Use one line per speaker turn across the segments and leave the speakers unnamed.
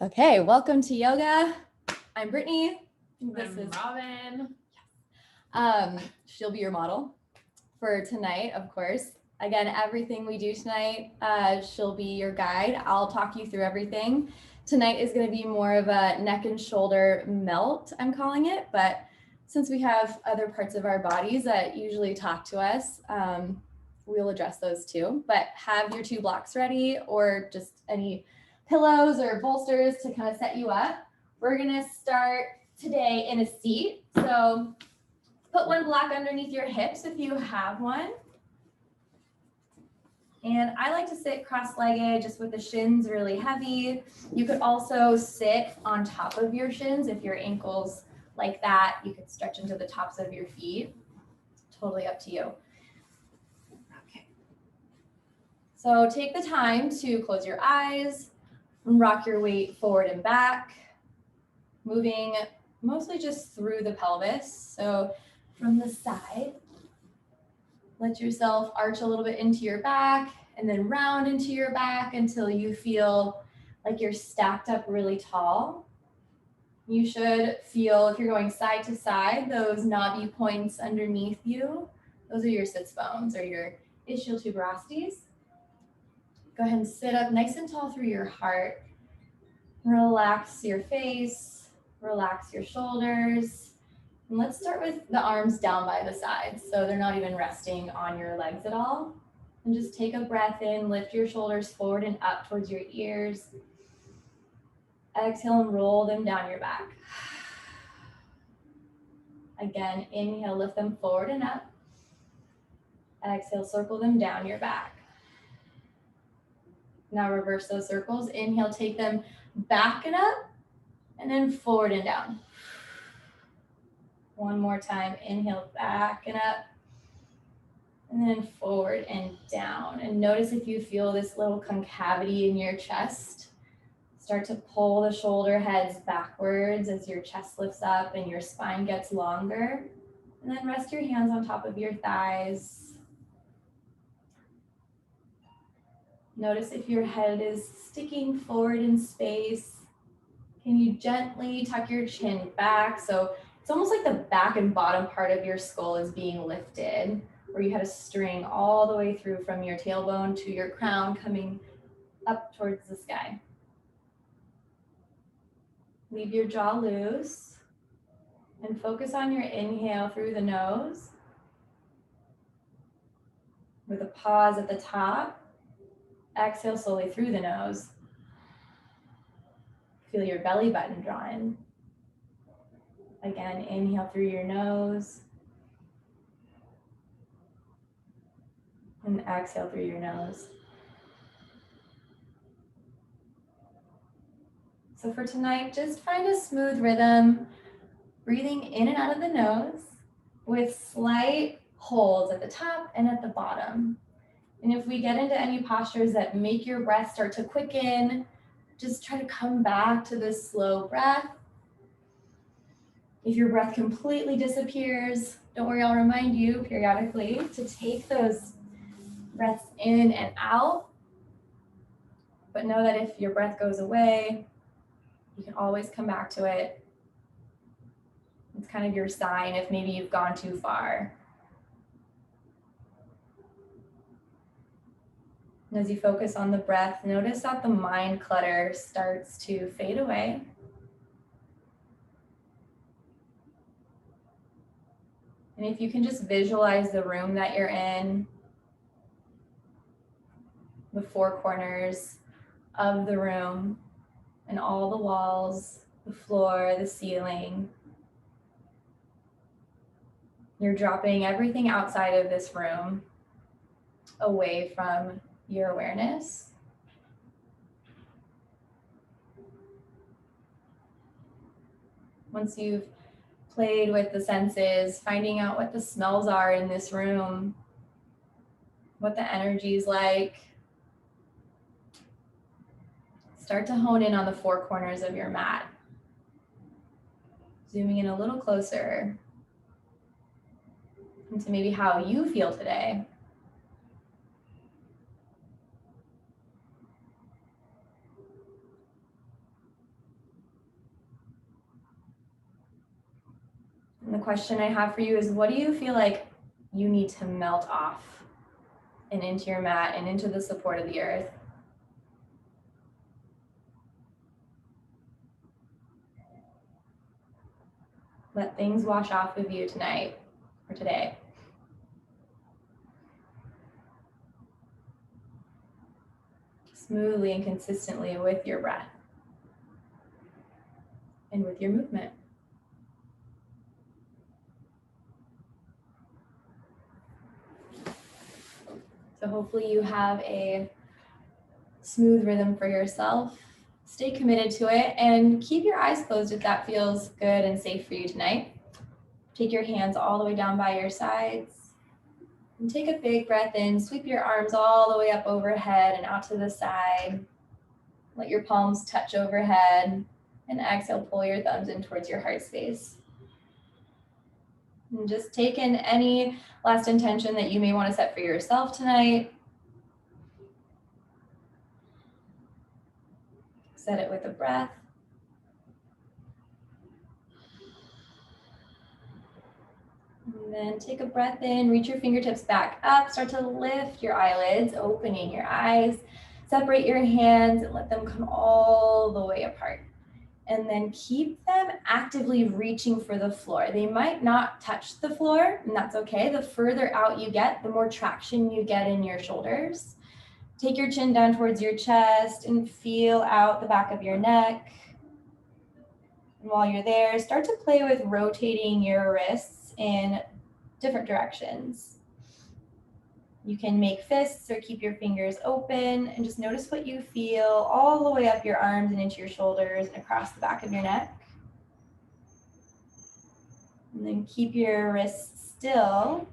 Okay, welcome to yoga. I'm Brittney.
I'm Robin.
She'll be your model for tonight, of course. Again, everything we do tonight, she'll be your guide. I'll talk you through everything. Tonight is going to be more of a neck and shoulder melt, I'm calling it. But since we have other parts of our bodies that usually talk to us, we'll address those too. But have your 2 blocks ready, or just any pillows or bolsters to kind of set you up. We're going to start today in a seat. So put 1 block underneath your hips if you have one. And I like to sit cross-legged, just with the shins really heavy. You could also sit on top of your shins if your ankles like that. You could stretch into the tops of your feet. Totally up to you. Okay. So take the time to close your eyes and rock your weight forward and back, moving mostly just through the pelvis. So from the side, let yourself arch a little bit into your back and then round into your back until you feel like you're stacked up really tall. You should feel, if you're going side to side, those knobby points underneath you. Those are your sits bones or your ischial tuberosities. Go ahead and sit up nice and tall through your heart. Relax your face, relax your shoulders. And let's start with the arms down by the sides, so they're not even resting on your legs at all. And just take a breath in, lift your shoulders forward and up towards your ears. Exhale and roll them down your back. Again, inhale, lift them forward and up. Exhale, circle them down your back. Now reverse those circles. Inhale, take them back and up, and then forward and down. One more time. Inhale, back and up, and then forward and down. And notice if you feel this little concavity in your chest. Start to pull the shoulder heads backwards as your chest lifts up and your spine gets longer. And then rest your hands on top of your thighs. Notice if your head is sticking forward in space. Can you gently tuck your chin back? So it's almost like the back and bottom part of your skull is being lifted, where you had a string all the way through from your tailbone to your crown coming up towards the sky. Leave your jaw loose and focus on your inhale through the nose with a pause at the top. Exhale slowly through the nose. Feel your belly button draw in. Again, inhale through your nose. And exhale through your nose. So for tonight, just find a smooth rhythm, breathing in and out of the nose with slight holds at the top and at the bottom. And if we get into any postures that make your breath start to quicken, just try to come back to this slow breath. If your breath completely disappears, don't worry, I'll remind you periodically to take those breaths in and out. But know that if your breath goes away, you can always come back to it. It's kind of your sign if maybe you've gone too far. And as you focus on the breath, notice that the mind clutter starts to fade away. And if you can just visualize the room that you're in, the 4 corners of the room, and all the walls, the floor, the ceiling. You're dropping everything outside of this room away from your awareness. Once you've played with the senses, finding out what the smells are in this room, what the energy is like, start to hone in on the 4 corners of your mat. Zooming in a little closer into maybe how you feel today. question I have for you is, what do you feel like you need to melt off and into your mat and into the support of the earth? Let things wash off of you tonight or today. Smoothly and consistently with your breath and with your movement. So hopefully you have a smooth rhythm for yourself. Stay committed to it and keep your eyes closed if that feels good and safe for you tonight. Take your hands all the way down by your sides and take a big breath in. Sweep your arms all the way up overhead and out to the side. Let your palms touch overhead and exhale, pull your thumbs in towards your heart space. And just take in any last intention that you may want to set for yourself tonight. Set it with a breath. And then take a breath in, reach your fingertips back up, start to lift your eyelids, opening your eyes. Separate your hands and let them come all the way apart. And then keep them actively reaching for the floor. They might not touch the floor, and that's okay. The further out you get, the more traction you get in your shoulders. Take your chin down towards your chest and feel out the back of your neck. And while you're there, start to play with rotating your wrists in different directions. You can make fists or keep your fingers open and just notice what you feel all the way up your arms and into your shoulders and across the back of your neck. And then keep your wrists still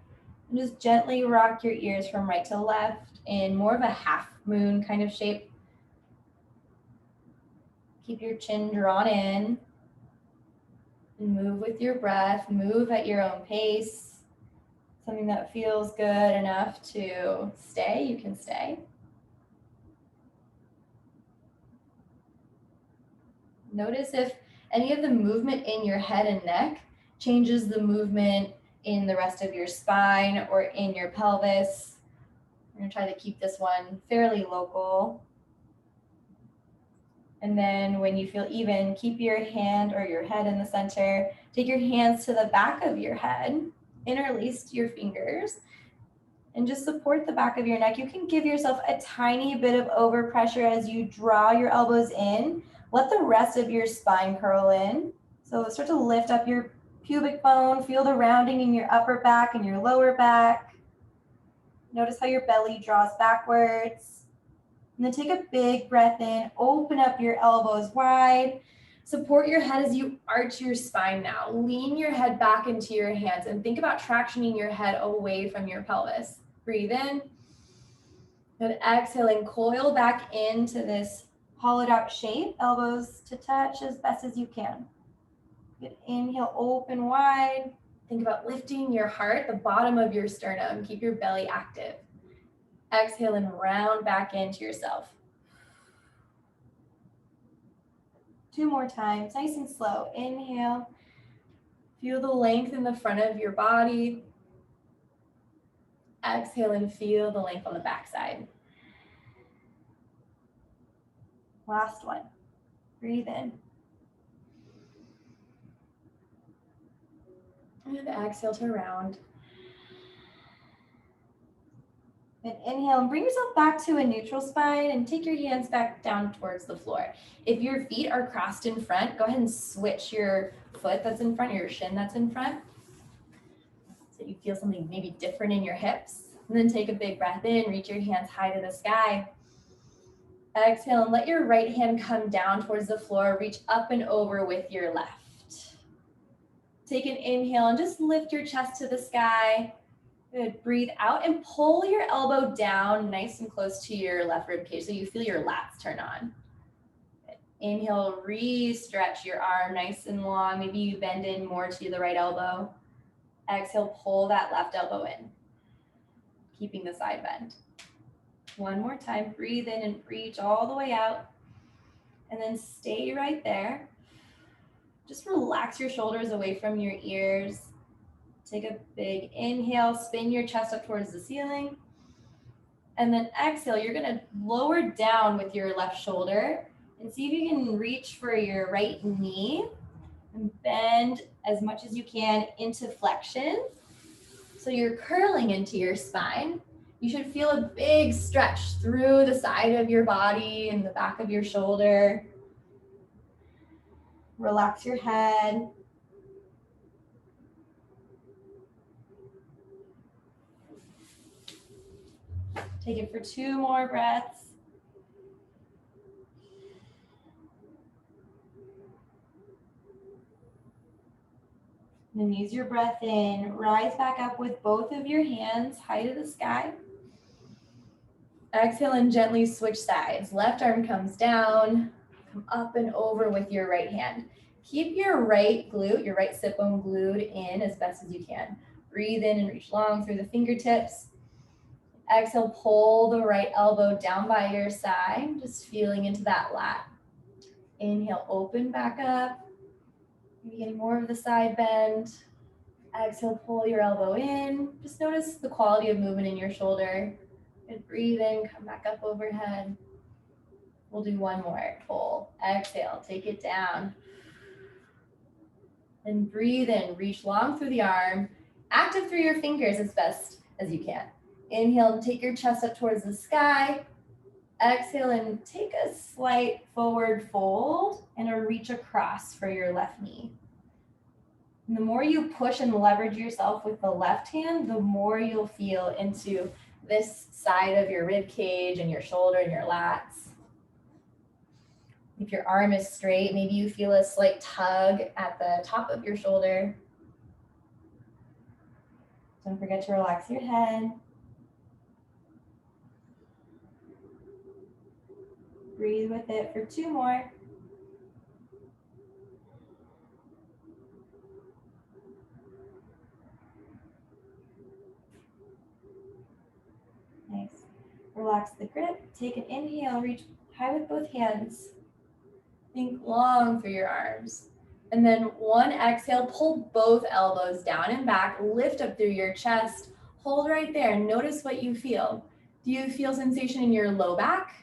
and just gently rock your ears from right to left in more of a half moon kind of shape. Keep your chin drawn in and move with your breath, move at your own pace. Something that feels good enough to stay, you can stay. Notice if any of the movement in your head and neck changes the movement in the rest of your spine or in your pelvis. I'm gonna try to keep this one fairly local. And then when you feel even, keep your hand or your head in the center. Take your hands to the back of your head. Interlace your fingers and just support the back of your neck. You can give yourself a tiny bit of overpressure as you draw your elbows in. Let the rest of your spine curl in. So start to lift up your pubic bone. Feel the rounding in your upper back and your lower back. Notice how your belly draws backwards. And then take a big breath in. Open up your elbows wide. Support your head as you arch your spine now. Lean your head back into your hands and think about tractioning your head away from your pelvis. Breathe in. And exhaling, coil back into this hollowed out shape. Elbows to touch as best as you can. Good. Inhale, open wide. Think about lifting your heart, the bottom of your sternum. Keep your belly active. Exhale and round back into yourself. 2 more times, nice and slow. Inhale. Feel the length in the front of your body. Exhale and feel the length on the backside. Last one. Breathe in. And exhale to round. And inhale and bring yourself back to a neutral spine and take your hands back down towards the floor. If your feet are crossed in front, go ahead and switch your foot that's in front or your shin that's in front. So you feel something maybe different in your hips. And then take a big breath in, reach your hands high to the sky. Exhale and let your right hand come down towards the floor. Reach up and over with your left. Take an inhale and just lift your chest to the sky. Good. Breathe out and pull your elbow down nice and close to your left rib cage so you feel your lats turn on. Good. Inhale, re-stretch your arm nice and long. Maybe you bend in more to the right elbow. Exhale, pull that left elbow in, keeping the side bend. One more time. Breathe in and reach all the way out. And then stay right there. Just relax your shoulders away from your ears. Take a big inhale, spin your chest up towards the ceiling. And then exhale, you're gonna lower down with your left shoulder and see if you can reach for your right knee and bend as much as you can into flexion. So you're curling into your spine. You should feel a big stretch through the side of your body and the back of your shoulder. Relax your head. Take it for 2 more breaths. Then use your breath in. Rise back up with both of your hands high to the sky. Exhale and gently switch sides. Left arm comes down. Come up and over with your right hand. Keep your right glute, your right sit bone glued in as best as you can. Breathe in and reach long through the fingertips. Exhale, pull the right elbow down by your side, just feeling into that lat. Inhale, open back up. Maybe getting more of the side bend. Exhale, pull your elbow in. Just notice the quality of movement in your shoulder. And breathe in, come back up overhead. We'll do 1 more. Pull, exhale, take it down. Then breathe in, reach long through the arm. Active through your fingers as best as you can. Inhale and take your chest up towards the sky. Exhale and take a slight forward fold and a reach across for your left knee. And the more you push and leverage yourself with the left hand, the more you'll feel into this side of your rib cage and your shoulder and your lats. If your arm is straight, maybe you feel a slight tug at the top of your shoulder. Don't forget to relax your head. Breathe with it for 2 more. Nice. Relax the grip. Take an inhale, reach high with both hands. Think long through your arms. And then 1 exhale, pull both elbows down and back, lift up through your chest. Hold right there. Notice what you feel. Do you feel sensation in your low back?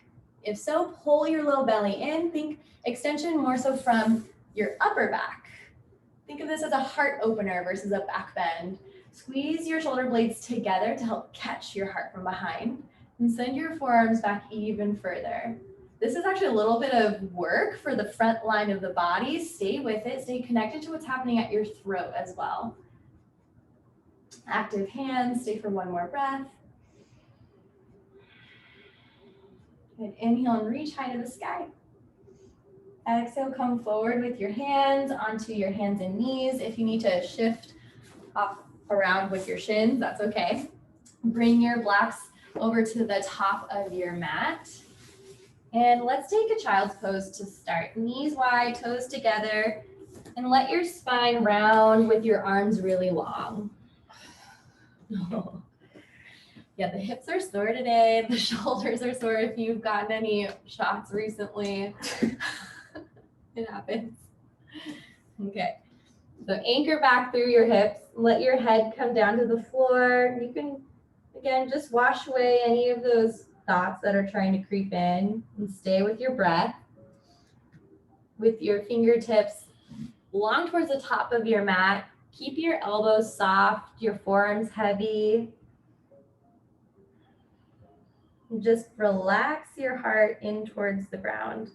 If so, pull your low belly in. Think extension more so from your upper back. Think of this as a heart opener versus a back bend. Squeeze your shoulder blades together to help catch your heart from behind and send your forearms back even further. This is actually a little bit of work for the front line of the body. Stay with it. Stay connected to what's happening at your throat as well. Active hands. Stay for 1 more breath. Good. Inhale and reach high to the sky. Exhale, come forward with your hands onto your hands and knees. If you need to shift off around with your shins, that's okay. Bring your blocks over to the top of your mat. And let's take a child's pose to start. Knees wide, toes together, and let your spine round with your arms really long. Yeah, the hips are sore today. The shoulders are sore if you've gotten any shots recently. It happens. Okay, so anchor back through your hips. Let your head come down to the floor. You can, again, just wash away any of those thoughts that are trying to creep in and stay with your breath. With your fingertips long towards the top of your mat. Keep your elbows soft, your forearms heavy. And just relax your heart in towards the ground.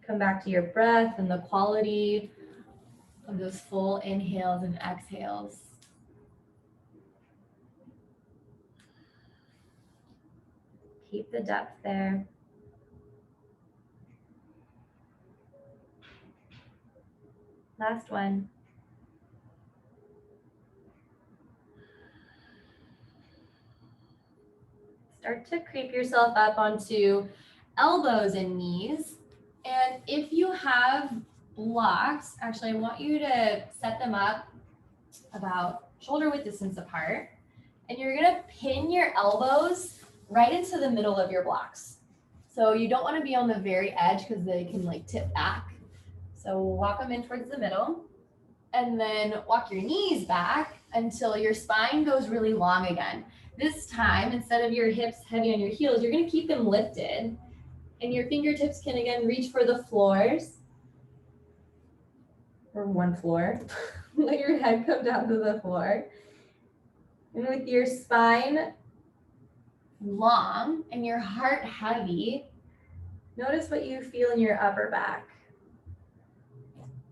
Come back to your breath and the quality of those full inhales and exhales. Keep the depth there. Last one. Start to creep yourself up onto elbows and knees. And if you have blocks, actually I want you to set them up about shoulder width distance apart. And you're gonna pin your elbows right into the middle of your blocks. So you don't want to be on the very edge because they can like tip back. So walk them in towards the middle and then walk your knees back until your spine goes really long again. This time, instead of your hips heavy on your heels, you're going to keep them lifted and your fingertips can again reach for the floors or one floor. Let your head come down to the floor. And with your spine long and your heart heavy, notice what you feel in your upper back.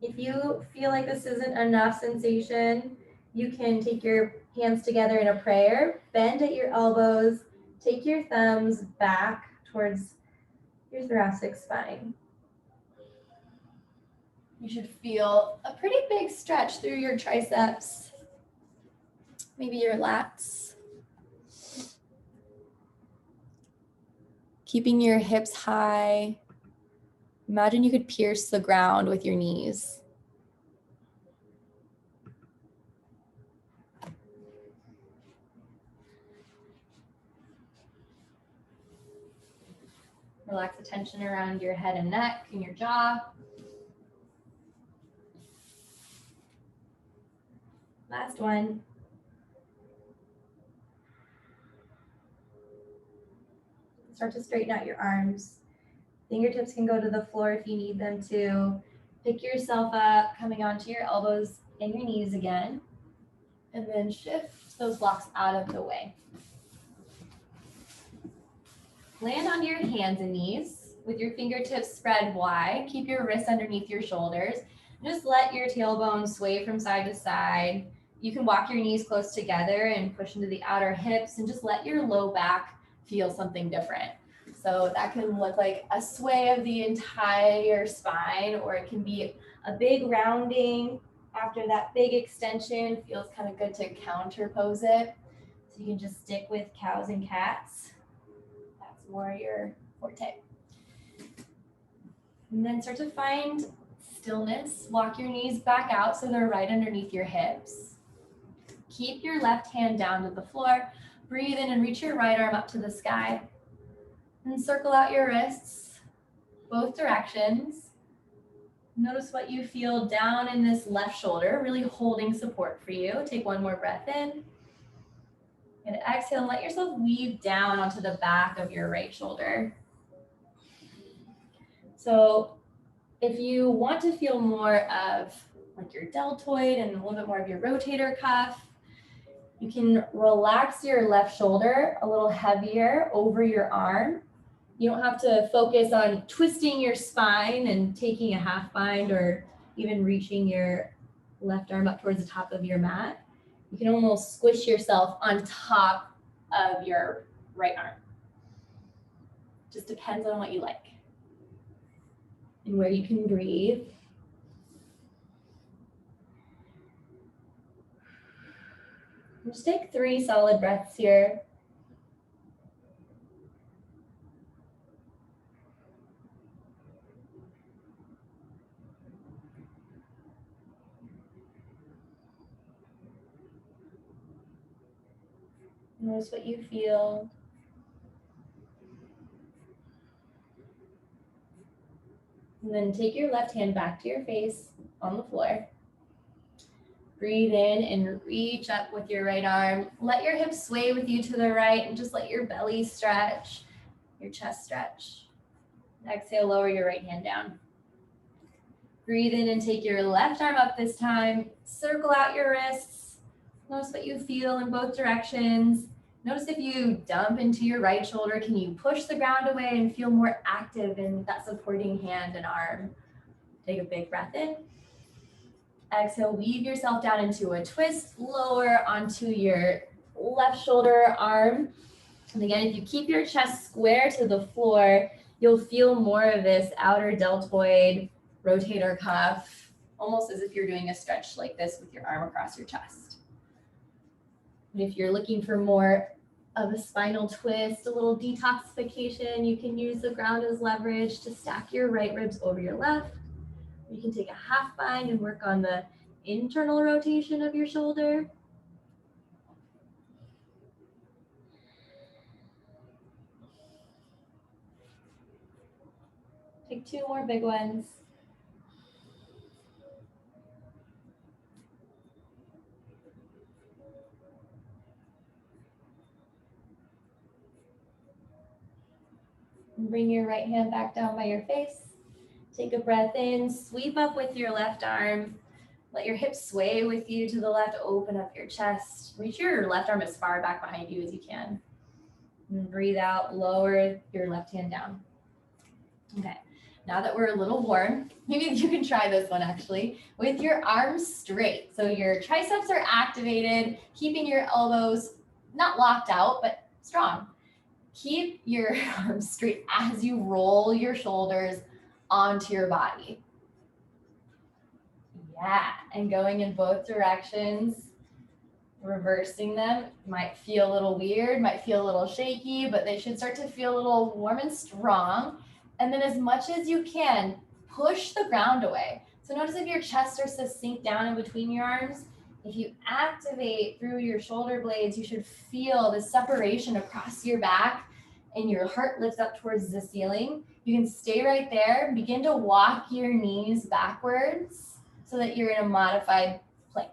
If you feel like this isn't enough sensation, you can take your hands together in a prayer, bend at your elbows, take your thumbs back towards your thoracic spine. You should feel a pretty big stretch through your triceps, maybe your lats. Keeping your hips high. Imagine you could pierce the ground with your knees. Relax the tension around your head and neck and your jaw. Last one. Start to straighten out your arms. Fingertips can go to the floor if you need them to. Pick yourself up, coming onto your elbows and your knees again. And then shift those blocks out of the way. Land on your hands and knees with your fingertips spread wide. Keep your wrists underneath your shoulders. Just let your tailbone sway from side to side. You can walk your knees close together and push into the outer hips and just let your low back feel something different. So that can look like a sway of the entire spine, or it can be a big rounding after that big extension. Feels kind of good to counter pose it. So you can just stick with cows and cats. That's more your forte. And then start to find stillness. Walk your knees back out so they're right underneath your hips. Keep your left hand down to the floor. Breathe in and reach your right arm up to the sky. And circle out your wrists, both directions. Notice what you feel down in this left shoulder, really holding support for you. Take one more breath in. And exhale and let yourself weave down onto the back of your right shoulder. So if you want to feel more of like your deltoid and a little bit more of your rotator cuff, you can relax your left shoulder a little heavier over your arm. You don't have to focus on twisting your spine and taking a half bind or even reaching your left arm up towards the top of your mat. You can almost squish yourself on top of your right arm. Just depends on what you like and where you can breathe. Just take 3 solid breaths here. Notice what you feel. And then take your left hand back to your face on the floor. Breathe in and reach up with your right arm. Let your hips sway with you to the right and just let your belly stretch, your chest stretch. Exhale, lower your right hand down. Breathe in and take your left arm up this time. Circle out your wrists. Notice what you feel in both directions. Notice if you dump into your right shoulder, can you push the ground away and feel more active in that supporting hand and arm? Take a big breath in. Exhale, weave yourself down into a twist, lower onto your left shoulder, arm. And again, if you keep your chest square to the floor, you'll feel more of this outer deltoid, rotator cuff, almost as if you're doing a stretch like this with your arm across your chest. And if you're looking for more of a spinal twist, a little detoxification, you can use the ground as leverage to stack your right ribs over your left. You can take a half bind and work on the internal rotation of your shoulder. Take 2 more big ones. Bring your right hand back down by your face. Take a breath in, sweep up with your left arm. Let your hips sway with you to the left, open up your chest. Reach your left arm as far back behind you as you can. And breathe out, lower your left hand down. Okay, now that we're a little warm, maybe you can try this one actually, with your arms straight. So your triceps are activated, keeping your elbows not locked out, but strong. Keep your arms straight as you roll your shoulders onto your body. Yeah, and going in both directions, reversing them. Might feel a little weird, might feel a little shaky, but they should start to feel a little warm and strong. And then as much as you can, push the ground away. So notice if your chest starts to sink down in between your arms. If you activate through your shoulder blades, you should feel the separation across your back and your heart lifts up towards the ceiling. You can stay right there, begin to walk your knees backwards so that you're in a modified plank.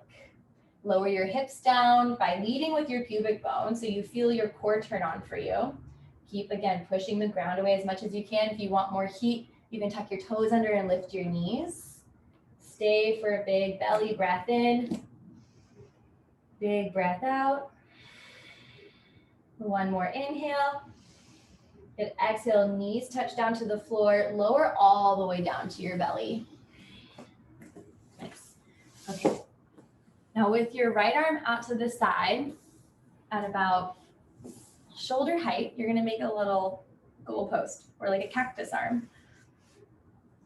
Lower your hips down by leading with your pubic bone so you feel your core turn on for you. Keep, again, pushing the ground away as much as you can. If you want more heat, you can tuck your toes under and lift your knees. Stay for a big belly breath in. Big breath out. One more inhale. Good exhale, knees touch down to the floor. Lower all the way down to your belly. Nice. Okay. Now with your right arm out to the side at about shoulder height, you're gonna make a little goalpost or like a cactus arm.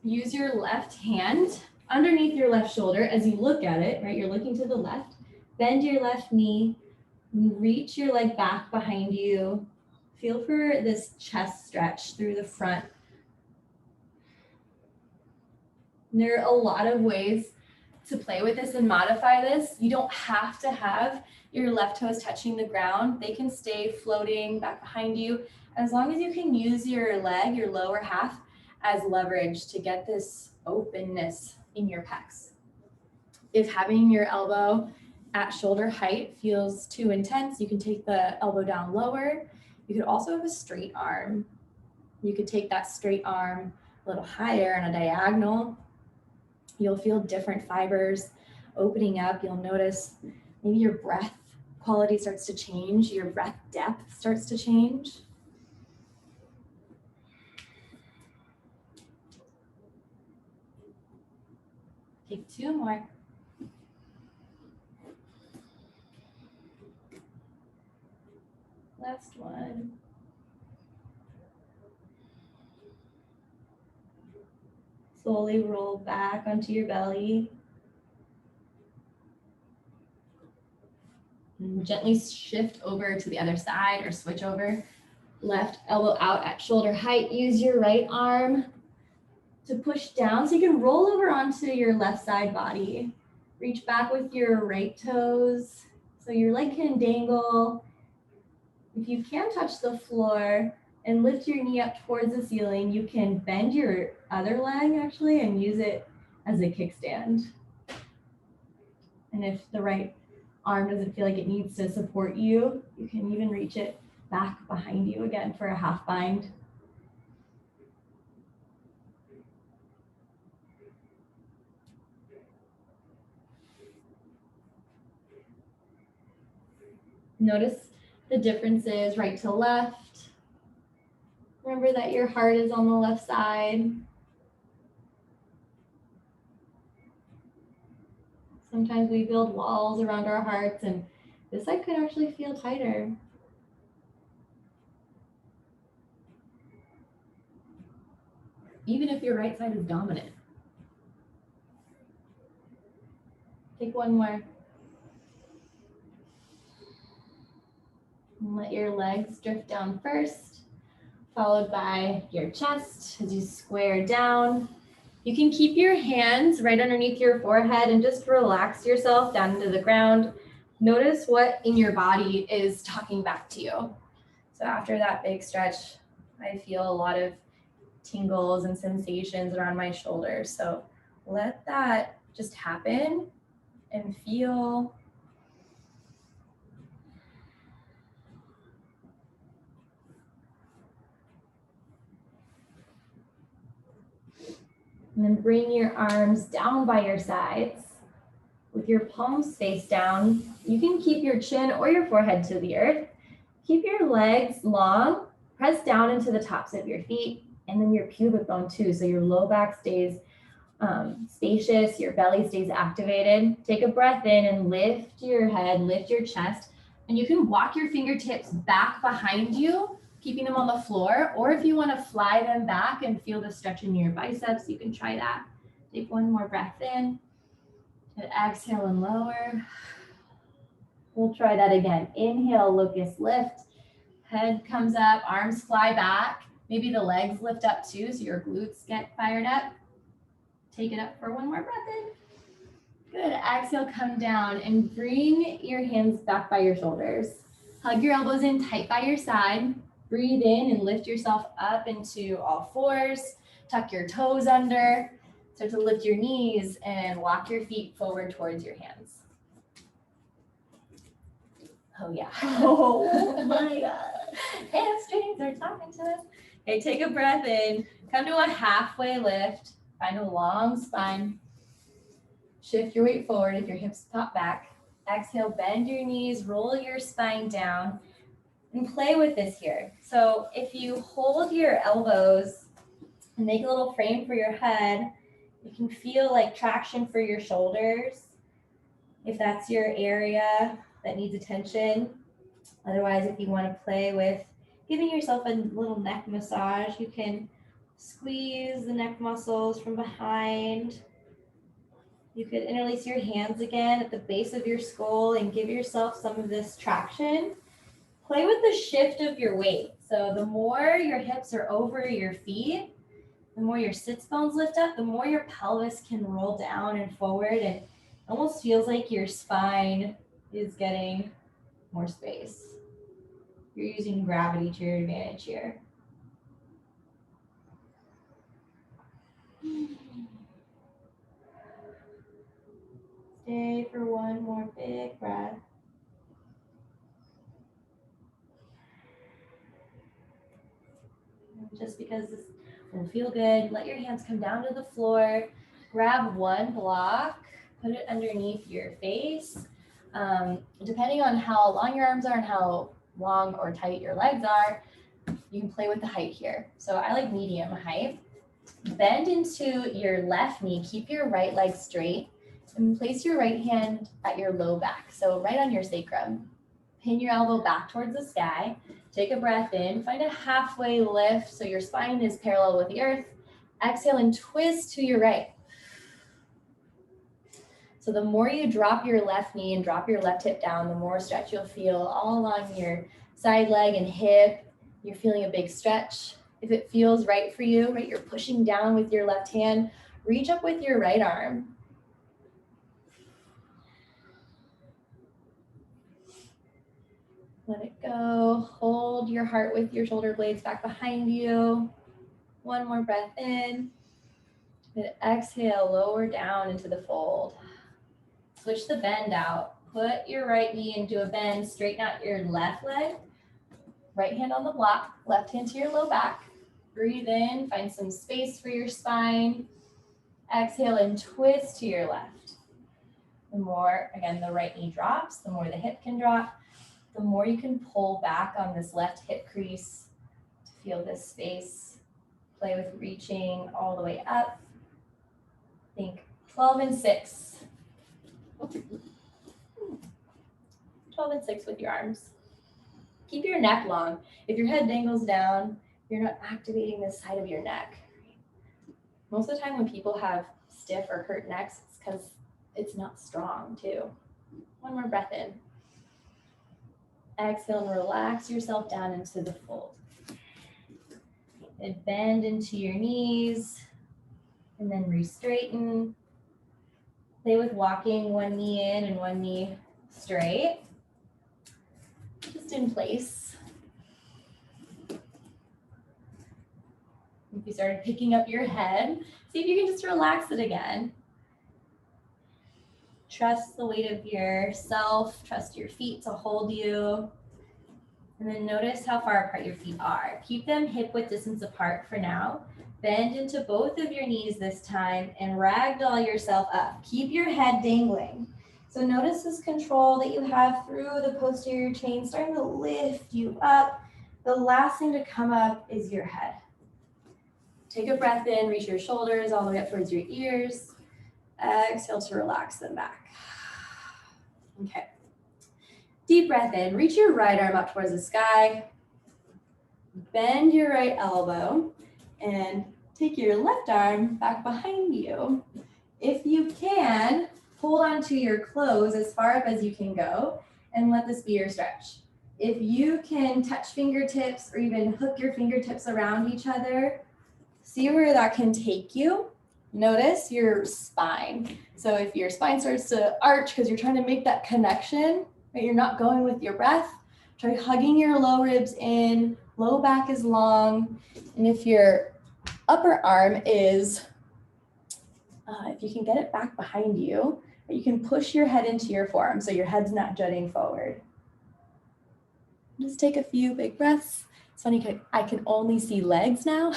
Use your left hand underneath your left shoulder as you look at it, right? You're looking to the left. Bend your left knee, reach your leg back behind you. Feel for this chest stretch through the front. And there are a lot of ways to play with this and modify this. You don't have to have your left toes touching the ground. They can stay floating back behind you as long as you can use your leg, your lower half, as leverage to get this openness in your pecs. If having your elbow at shoulder height feels too intense, you can take the elbow down lower. You could also have a straight arm. You could take that straight arm a little higher on a diagonal. You'll feel different fibers opening up. You'll notice maybe your breath quality starts to change. Your breath depth starts to change. Take 2 more. Last one. Slowly roll back onto your belly. And gently shift over to the other side or switch over. Left elbow out at shoulder height. Use your right arm to push down so you can roll over onto your left side body. Reach back with your right toes so your leg can dangle. If you can touch the floor and lift your knee up towards the ceiling, you can bend your other leg actually and use it as a kickstand. And if the right arm doesn't feel like it needs to support you, you can even reach it back behind you again for a half bind. Notice the differences right to left. Remember that your heart is on the left side. Sometimes we build walls around our hearts, and this side could actually feel tighter. Even if your right side is dominant. Take one more. And let your legs drift down first, followed by your chest as you square down. You can keep your hands right underneath your forehead and just relax yourself down into the ground. Notice what in your body is talking back to you. So after that big stretch, I feel a lot of tingles and sensations around my shoulders. So let that just happen and feel. And then bring your arms down by your sides with your palms face down. You can keep your chin or your forehead to the earth. Keep your legs long, press down into the tops of your feet and then your pubic bone too. So your low back stays spacious, your belly stays activated. Take a breath in and lift your head, lift your chest, and you can walk your fingertips back behind you, keeping them on the floor, or if you want to fly them back and feel the stretch in your biceps, you can try that. Take one more breath in and exhale and lower. We'll try that again. Inhale, locust lift. Head comes up, arms fly back. Maybe the legs lift up too, so your glutes get fired up. Take it up for one more breath in. Good, exhale, come down and bring your hands back by your shoulders. Hug your elbows in tight by your side. Breathe in and lift yourself up into all fours. Tuck your toes under. Start to lift your knees and walk your feet forward towards your hands. Oh yeah. Oh my God. Hamstrings are talking to us. Okay, take a breath in. Come to a halfway lift. Find a long spine. Shift your weight forward if your hips pop back. Exhale, bend your knees, roll your spine down, and play with this here. So if you hold your elbows and make a little frame for your head, you can feel like traction for your shoulders, if that's your area that needs attention. Otherwise, if you want to play with giving yourself a little neck massage, you can squeeze the neck muscles from behind. You could interlace your hands again at the base of your skull and give yourself some of this traction. Play with the shift of your weight. So the more your hips are over your feet, the more your sits bones lift up, the more your pelvis can roll down and forward, and it almost feels like your spine is getting more space. You're using gravity to your advantage here. Stay for one more big breath. And just because this will feel good, let your hands come down to the floor. Grab one block, put it underneath your face. Depending on how long your arms are and how long or tight your legs are, you can play with the height here. So I like medium height. Bend into your left knee, keep your right leg straight, and place your right hand at your low back, so right on your sacrum. Pin your elbow back towards the sky. Take a breath in, find a halfway lift so your spine is parallel with the earth. Exhale and twist to your right. So the more you drop your left knee and drop your left hip down, the more stretch you'll feel all along your side leg and hip. You're feeling a big stretch. If it feels right for you, right, you're pushing down with your left hand, reach up with your right arm. Let it go. Hold your heart with your shoulder blades back behind you. One more breath in. And exhale, lower down into the fold. Switch the bend out. Put your right knee into a bend, straighten out your left leg. Right hand on the block, left hand to your low back. Breathe in, find some space for your spine. Exhale and twist to your left. The more, again, the right knee drops, the more the hip can drop. The more you can pull back on this left hip crease to feel this space. Play with reaching all the way up. Think 12 and 6. 12 and 6 with your arms. Keep your neck long. If your head dangles down, you're not activating this side of your neck. Most of the time when people have stiff or hurt necks, it's because it's not strong too. One more breath in. Exhale and relax yourself down into the fold. And bend into your knees and then re-straighten. Play with walking one knee in and one knee straight. Just in place. If you started picking up your head, see if you can just relax it again. Trust the weight of yourself, trust your feet to hold you. And then notice how far apart your feet are. Keep them hip width distance apart for now. Bend into both of your knees this time and ragdoll yourself up. Keep your head dangling. So notice this control that you have through the posterior chain starting to lift you up. The last thing to come up is your head. Take a breath in, reach your shoulders all the way up towards your ears. Exhale to relax them back. Okay. Deep breath in, reach your right arm up towards the sky. Bend your right elbow and take your left arm back behind you. If you can, hold on to your clothes as far up as you can go and let this be your stretch. If you can touch fingertips or even hook your fingertips around each other, see where that can take you. Notice your spine. So if your spine starts to arch because you're trying to make that connection, but you're not going with your breath, try hugging your low ribs in, low back is long. And if your upper arm is, if you can get it back behind you, you can push your head into your forearm so your head's not jutting forward. Just take a few big breaths. It's funny, I can only see legs now.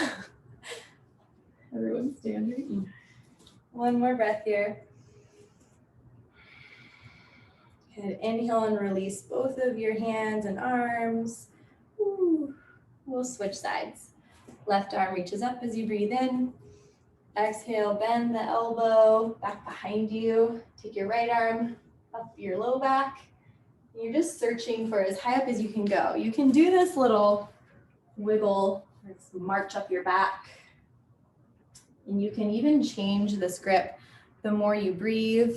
Everyone's standing. One more breath here. Good. Inhale and release both of your hands and arms. Ooh. We'll switch sides. Left arm reaches up as you breathe in. Exhale, bend the elbow back behind you. Take your right arm up your low back. You're just searching for as high up as you can go. You can do this little wiggle, let's march up your back. And you can even change this grip. The more you breathe,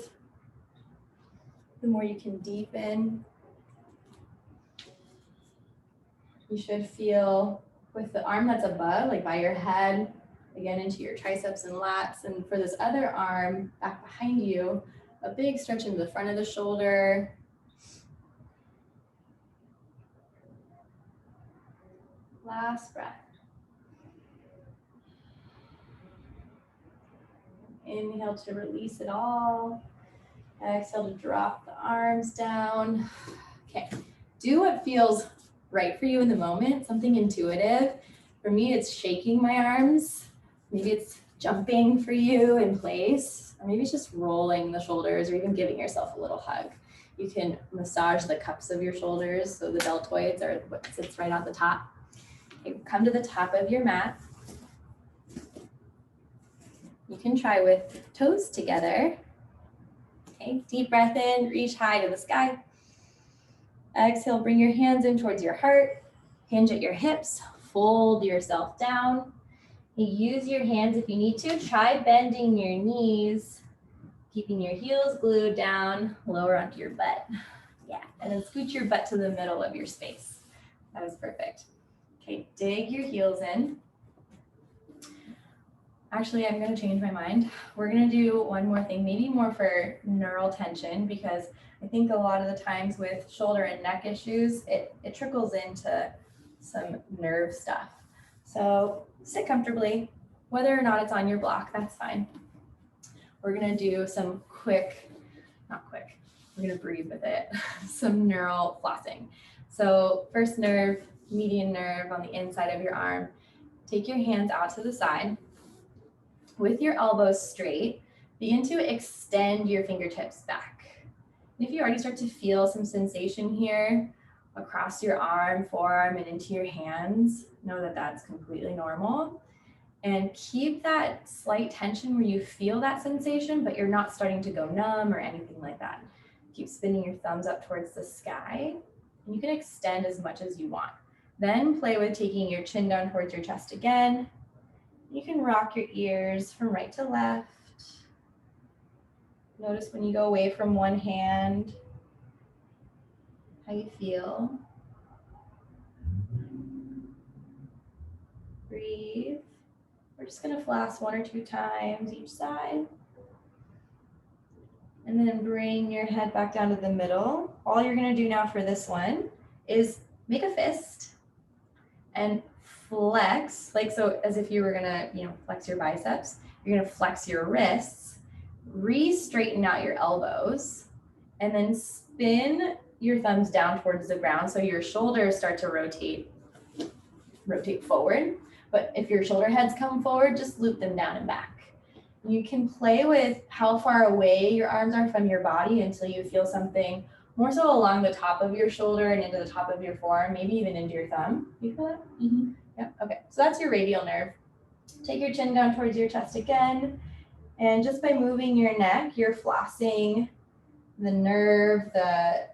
the more you can deepen. You should feel with the arm that's above, like by your head, again into your triceps and lats. And for this other arm back behind you, a big stretch into the front of the shoulder. Last breath. Inhale to release it all. Exhale to drop the arms down. Okay, do what feels right for you in the moment, something intuitive. For me, it's shaking my arms. Maybe it's jumping for you in place, or maybe it's just rolling the shoulders or even giving yourself a little hug. You can massage the cups of your shoulders, so the deltoids are what sits right on the top. Okay, come to the top of your mat. You can try with toes together. Okay, deep breath in, reach high to the sky. Exhale, bring your hands in towards your heart. Hinge at your hips, fold yourself down. Use your hands if you need to. Try bending your knees, keeping your heels glued down, lower onto your butt. Yeah, and then scoot your butt to the middle of your space. That was perfect. Okay, dig your heels in. Actually, I'm gonna change my mind. We're gonna do one more thing, maybe more for neural tension, because I think a lot of the times with shoulder and neck issues, it trickles into some nerve stuff. So sit comfortably, whether or not it's on your block, that's fine. We're gonna do some we're gonna breathe with it, some neural flossing. So first nerve, median nerve on the inside of your arm. Take your hands out to the side. With your elbows straight, begin to extend your fingertips back. And if you already start to feel some sensation here across your arm, forearm, and into your hands, know that that's completely normal. And keep that slight tension where you feel that sensation, but you're not starting to go numb or anything like that. Keep spinning your thumbs up towards the sky. And you can extend as much as you want. Then play with taking your chin down towards your chest again. You can rock your ears from right to left. Notice when you go away from one hand, how you feel. Breathe. We're just gonna floss 1 or 2 times each side. And then bring your head back down to the middle. All you're gonna do now for this one is make a fist and flex, like so as if you were gonna, flex your biceps. You're gonna flex your wrists, re-straighten out your elbows, and then spin your thumbs down towards the ground so your shoulders start to rotate forward. But if your shoulder heads come forward, just loop them down and back. You can play with how far away your arms are from your body until you feel something more so along the top of your shoulder and into the top of your forearm, maybe even into your thumb. You feel that? Mm-hmm. Yeah, okay. So that's your radial nerve. Take your chin down towards your chest again. And just by moving your neck, you're flossing the nerve, the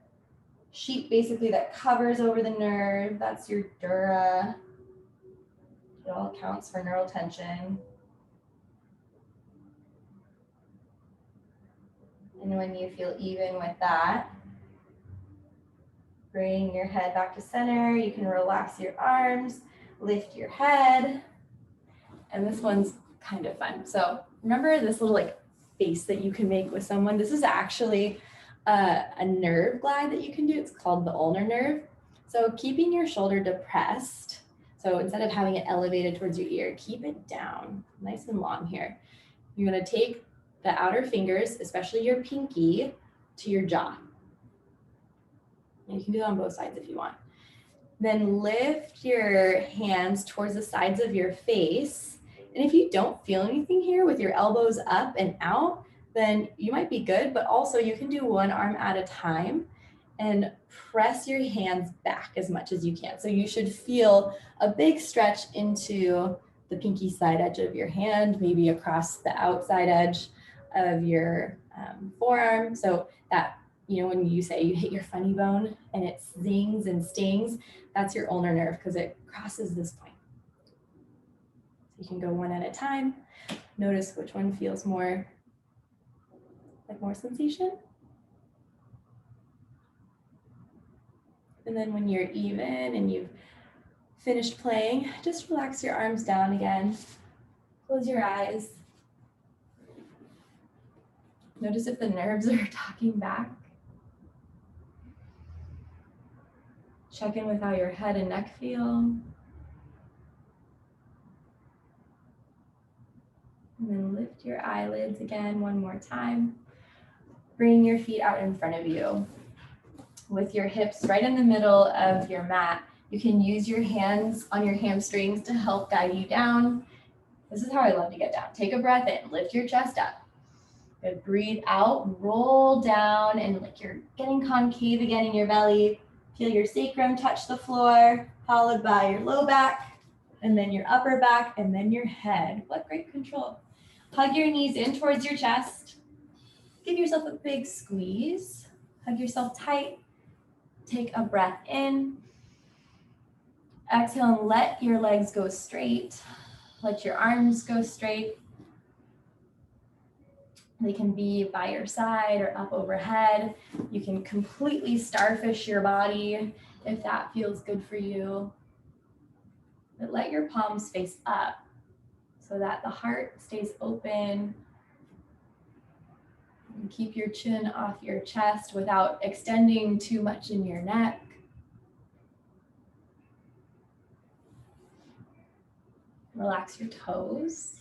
sheet basically that covers over the nerve. That's your dura. It all counts for neural tension. And when you feel even with that, bring your head back to center. You can relax your arms, lift your head. And this one's kind of fun. So remember this little face that you can make with someone? This is actually a nerve glide that you can do. It's called the ulnar nerve. So keeping your shoulder depressed. So instead of having it elevated towards your ear, keep it down, nice and long here. You're gonna take the outer fingers, especially your pinky, to your jaw. And you can do that on both sides if you want. Then lift your hands towards the sides of your face. And if you don't feel anything here with your elbows up and out, then you might be good, but also you can do one arm at a time and press your hands back as much as you can. So you should feel a big stretch into the pinky side edge of your hand, maybe across the outside edge of your forearm. So that, when you say you hit your funny bone and it zings and stings, that's your ulnar nerve because it crosses this point. So you can go one at a time. Notice which one feels more sensation. And then when you're even and you've finished playing, just relax your arms down again. Close your eyes. Notice if the nerves are talking back. Check in with how your head and neck feel. And then lift your eyelids again one more time. Bring your feet out in front of you. With your hips right in the middle of your mat, you can use your hands on your hamstrings to help guide you down. This is how I love to get down. Take a breath in, lift your chest up. Good. Breathe out, roll down, and like you're getting concave again in your belly. Feel your sacrum touch the floor, followed by your low back, and then your upper back, and then your head. What great control. Hug your knees in towards your chest. Give yourself a big squeeze. Hug yourself tight. Take a breath in. Exhale and let your legs go straight. Let your arms go straight. They can be by your side or up overhead. You can completely starfish your body if that feels good for you. But let your palms face up so that the heart stays open. And keep your chin off your chest without extending too much in your neck. Relax your toes.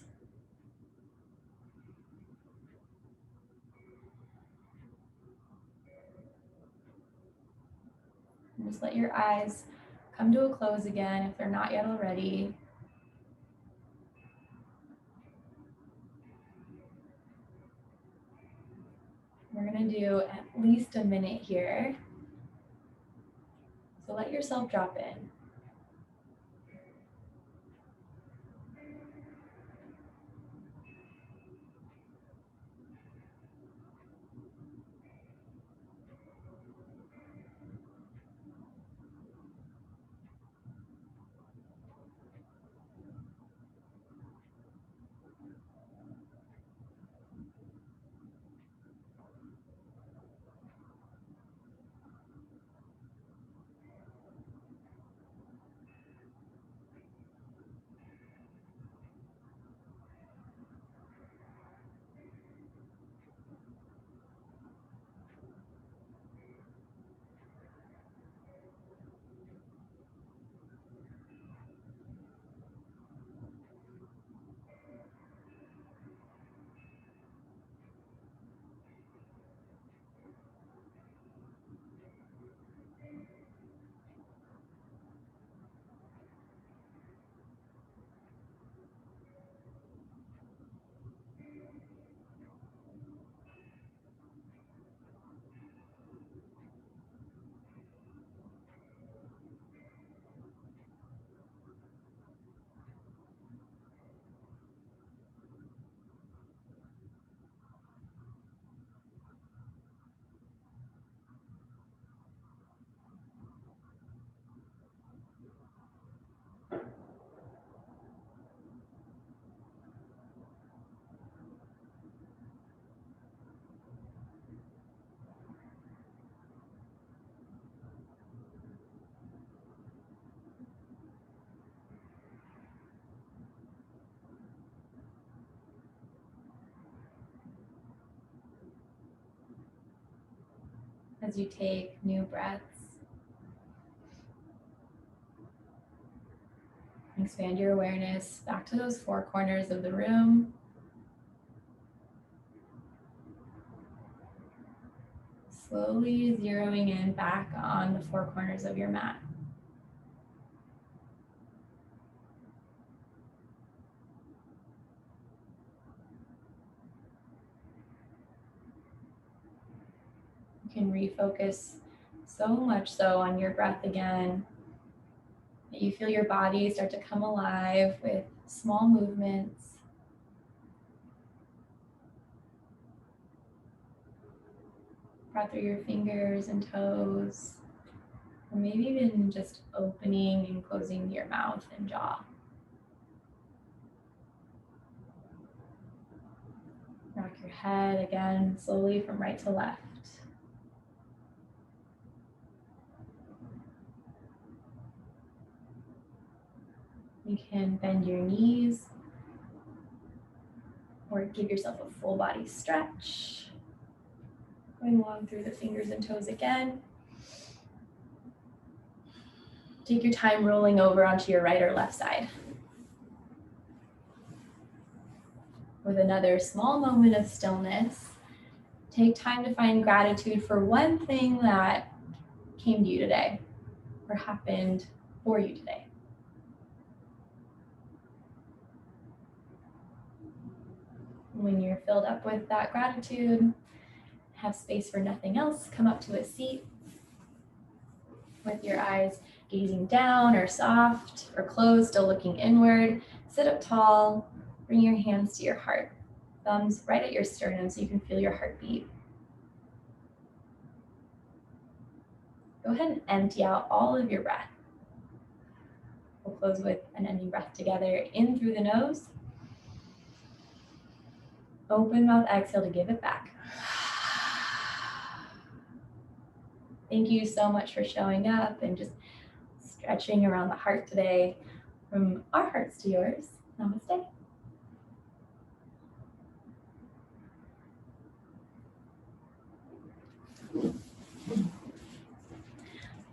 And just let your eyes come to a close again if they're not yet already. We're going to do at least a minute here. So let yourself drop in. as you take new breaths. Expand your awareness back to those four corners of the room. Slowly zeroing in back on the four corners of your mat. You can refocus so much so on your breath again that you feel your body start to come alive with small movements. Breath through your fingers and toes, or maybe even just opening and closing your mouth and jaw. Rock your head again slowly from right to left. You can bend your knees or give yourself a full body stretch. Going along through the fingers and toes again. Take your time rolling over onto your right or left side. With another small moment of stillness, take time to find gratitude for one thing that came to you today or happened for you today. When you're filled up with that gratitude, have space for nothing else, come up to a seat with your eyes gazing down or soft or closed, still looking inward. Sit up tall, bring your hands to your heart, thumbs right at your sternum so you can feel your heartbeat. Go ahead and empty out all of your breath. We'll close with an ending breath together. In through the nose. Open mouth, exhale to give it back. Thank you so much for showing up and just stretching around the heart today. From our hearts to yours. Namaste.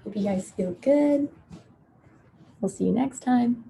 Hope you guys feel good. We'll see you next time.